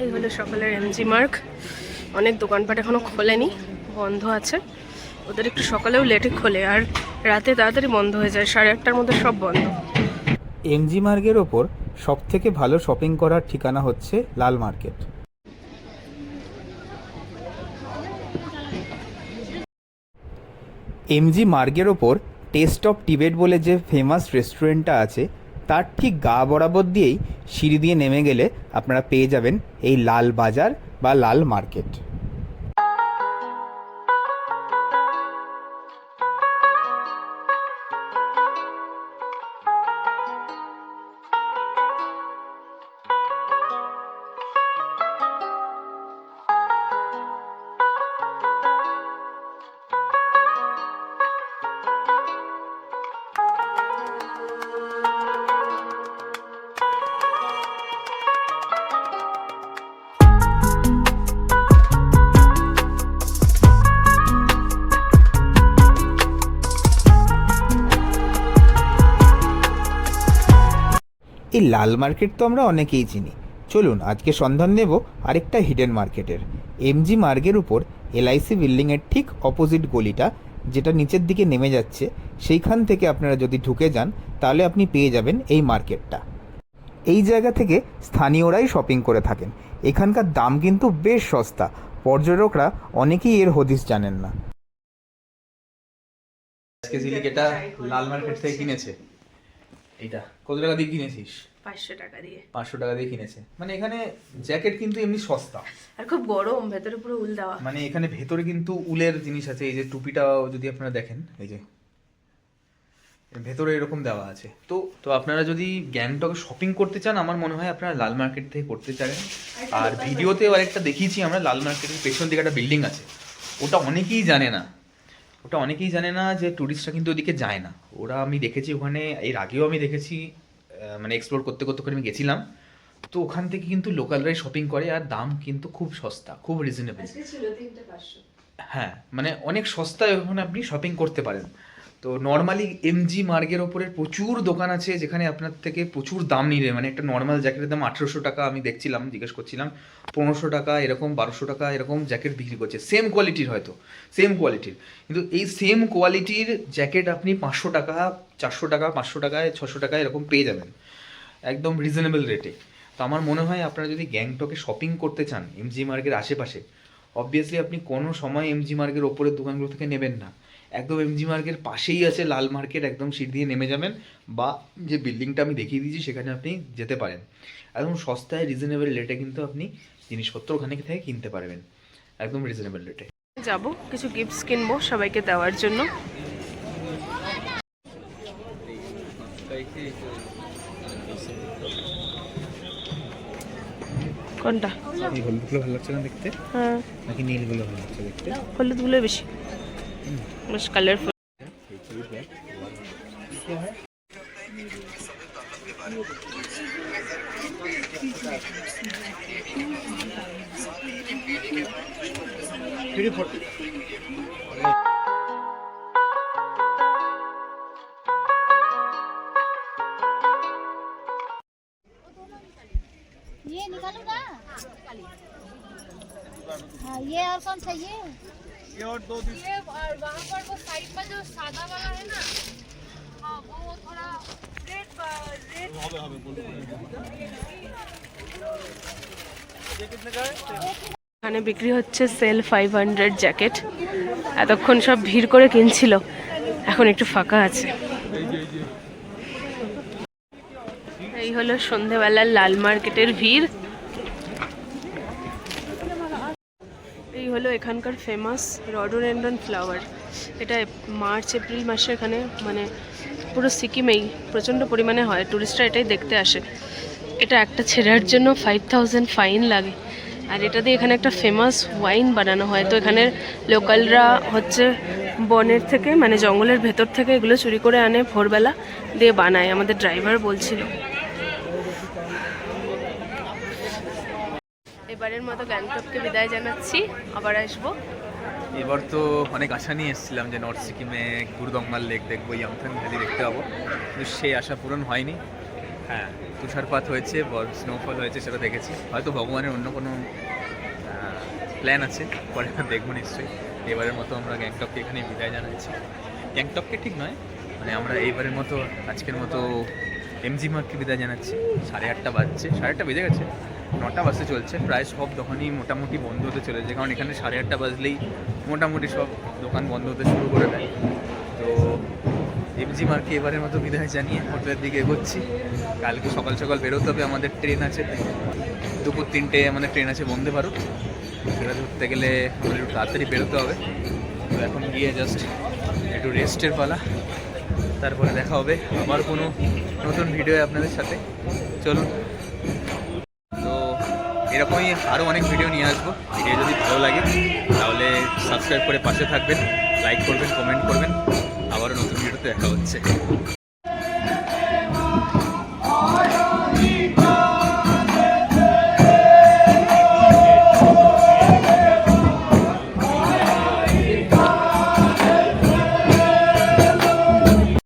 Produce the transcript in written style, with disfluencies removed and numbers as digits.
এই হলো সকালের এমজি মার্গ। অনেক দোকানপাট এখনো খোলেনি, বন্ধ আছে। ওদের একটু সকালেও লেটে খোলে আর রাতে তাড়াতাড়ি বন্ধ হয়ে যায়, 8:30টার মধ্যে সব বন্ধ। এমজি মার্গের ওপর সবথেকে ভালো শপিং করার ঠিকানা হচ্ছে লাল মার্কেট। এমজি মার্গের ওপর টেস্ট অফ টিবেট বলে যে ফেমাস রেস্টুরেন্টটা আছে, তার ঠিক গা বরাবর দিয়েই সিঁড়ি দিয়ে নেমে গেলে আপনারা পেয়ে যাবেন এই লাল বাজার বা লাল মার্কেট। এই লাল মার্কেট তো আমরা অনেকেই চিনি, চলুন আজকে সন্ধান নেব আরেকটা হিডেন মার্কেটের। এমজি মার্গের উপর এলআইসি বিল্ডিংয়ের ঠিক অপোজিট গলিটা, যেটা নিচের দিকে নেমে যাচ্ছে, সেইখান থেকে আপনারা যদি ঢুকে যান তাহলে আপনি পেয়ে যাবেন এই মার্কেটটা। এই জায়গা থেকে স্থানীয়রাই শপিং করে থাকেন। এখানকার দাম কিন্তু বেশ সস্তা, পর্যটকরা অনেকেই এর হদিস জানেন না। আজকে ঝিলিকেটা লাল মার্কেট থেকে কিনেছে। এইটা কত টাকা দিয়ে কিনেছিস? 500 টাকা দিয়ে। 500 টাকা দিয়ে কিনেছে। মানে এখানে জ্যাকেট কিন্তু এমনি সস্তা আর খুব গরম, ভেতরে পুরো উল দেওয়া। মানে এখানে ভেতরে কিন্তু উলের জিনিস আছে। এই যে টুপিটা যদি আপনারা দেখেন, এই যে ভেতরে এরকম দেওয়া আছে। তো আপনারা যদি গ্যাংটকে শপিং করতে চান, আমার মনে হয় আপনারা লাল মার্কেট থেকে করতে চান। আর ভিডিওতে আরেকটা দেখিয়েছি আমরা, লাল মার্কেটের পেছন দিকে একটা বিল্ডিং আছে, ওটা অনেকেই জানে না যে টুরিস্টরা কিন্তু ওদিকে যায় না। ওরা আমি দেখেছি ওখানে, এর আগেও আমি দেখেছি, মানে এক্সপ্লোর করতে আমি গেছিলাম। তো ওখান থেকে কিন্তু লোকালরাই শপিং করে আর দাম কিন্তু খুব সস্তা, খুব রিজনেবল। হ্যাঁ, মানে অনেক সস্তায় ওখানে আপনি শপিং করতে পারেন। তো নর্মালি এমজি মার্গের ওপরে প্রচুর দোকান আছে যেখানে আপনার থেকে প্রচুর দাম নিয়ে, মানে একটা নর্মাল জ্যাকেটের দাম 1800 টাকা আমি দেখছিলাম, জিজ্ঞেস করছিলাম, 1500 টাকা এরকম, 1200 টাকা এরকম জ্যাকেট বিক্রি করছে, সেম কোয়ালিটির, হয়তো সেম কোয়ালিটির, কিন্তু এই সেম কোয়ালিটির জ্যাকেট আপনি 500 টাকা, 400 টাকা, 500 টাকায়, 600 টাকায় এরকম পেয়ে যাবেন একদম রিজনেবল রেটে। তো আমার মনে হয় আপনারা যদি গ্যাংটকে শপিং করতে চান এমজি মার্গের আশেপাশে, অবভিয়াসলি আপনি কোনো সময় এমজি মার্গের ওপরের দোকানগুলো থেকে নেবেন না। একদম এমজি মার্গের পাশেই আছে লাল মার্কেট, একদম সিঁড়ি দিয়ে নেমে যাবেন, বা যে বিল্ডিংটা আমি দেখিয়ে দিয়েছি সেখানে আপনি যেতে পারেন। একদম সস্তায় রিজনেবল রেটে কিন্তু আপনি জিনিসপত্র ওখানে থেকে কিনতে পারবেন, একদম রিজনেবল রেটে। যাব কিছু গিফটস কিনবো সবাইকে দেওয়ার জন্য। কোনটা? এই হলুদগুলো ভালো লাগছে না দেখতে? হ্যাঁ, নাকি নীলগুলো ভালো লাগছে দেখতে? হলুদগুলো বেশি বেশ কালারফুল। ये निकालो ना। हाँ, ये और कौन सा? ये और दो दिन। ये और वहाँ पर वो साइड पर जो सादा वाला है ना, हाँ वो थोड़ा रेड ये कितने का है? এখানে বিক্রি হচ্ছে সেল 500 জ্যাকেট। এতক্ষণ সব ভিড় করে কিনছিল, এখন একটু ফাঁকা আছে। এই হলো সন্ধেবেলার লাল মার্কেটের ভিড়। এই হলো এখানকার ফেমাস রডোডেন্ড্রন ফ্লাওয়ার। এটা মার্চ এপ্রিল মাসে এখানে, মানে পুরো সিকিমেই প্রচণ্ড পরিমাণে হয়, টুরিস্টরা এটাই দেখতে আসে। এটা একটা ছেঁড়ার জন্য 5000 ফাইন লাগে। আর এটা দিয়ে এখানে একটা ফেমাস ওয়াইন বানানো হয়। তো এখানের লোকালরা হচ্ছে বনের থেকে মানে জঙ্গলের ভেতর থেকে এগুলো চুরি করে আনে ভোরবেলা দিয়ে বানায়, আমাদের ড্রাইভার বলছিল। এবারের মতো গ্যাংটককে বিদায় জানাচ্ছি, আবার আসবো। এবার তো অনেক আশা নিয়ে এসেছিলাম যে নর্থ সিকিমে গুরুদম্মাল লেক দেখবো, ইয়ামথাং ভ্যালি দেখতে পাবো, কিন্তু সেই আশা পূরণ হয়নি। হ্যাঁ, তুষারপাত হয়েছে, স্নোফল হয়েছে, সেটা দেখেছি। হয়তো ভগবানের অন্য কোনো প্ল্যান আছে, পরে দেখবো নিশ্চয়ই। এবারের মতো আমরা গ্যাংটককে এখানে বিদায় জানাচ্ছি। গ্যাংটককে ঠিক নয়, মানে আমরা এইবারের মতো আজকের মতো এমজি মার্গকে বিদায় জানাচ্ছি। 8:30 বাজছে, 8:30 বেজে গেছে, 9টা বাসে চলছে। প্রায় সব দোকানই মোটামুটি বন্ধ হতে চলেছে, কারণ এখানে 8:30 বাজলেই মোটামুটি সব দোকান বন্ধ হতে শুরু করে দেয়। তো এমজি মার্গকে এবারের মতো বিদায় জানিয়ে হোটেলের দিকে এগোচ্ছি। কালকে সকাল সকাল বেরোতে হবে, আমাদের ট্রেন আছে, দুপুর 3টে আমাদের ট্রেন আছে বন্দে ভারত। সেটা ধরতে গেলে আমাদের একটু তাড়াতাড়ি বেরোতে হবে। তো এখন গিয়ে জাস্ট একটু রেস্টের পালা, তারপরে দেখা হবে আবার কোনো নতুন ভিডিও আপনাদের সাথে। চলুন, তো এরকমই আরও অনেক ভিডিও নিয়ে আসবো। ভিডিও যদি ভালো লাগে তাহলে সাবস্ক্রাইব করে পাশে থাকবেন, লাইক করবেন, কমেন্ট করবেন। আবারও নতুন ভিডিওতে দেখা হচ্ছে।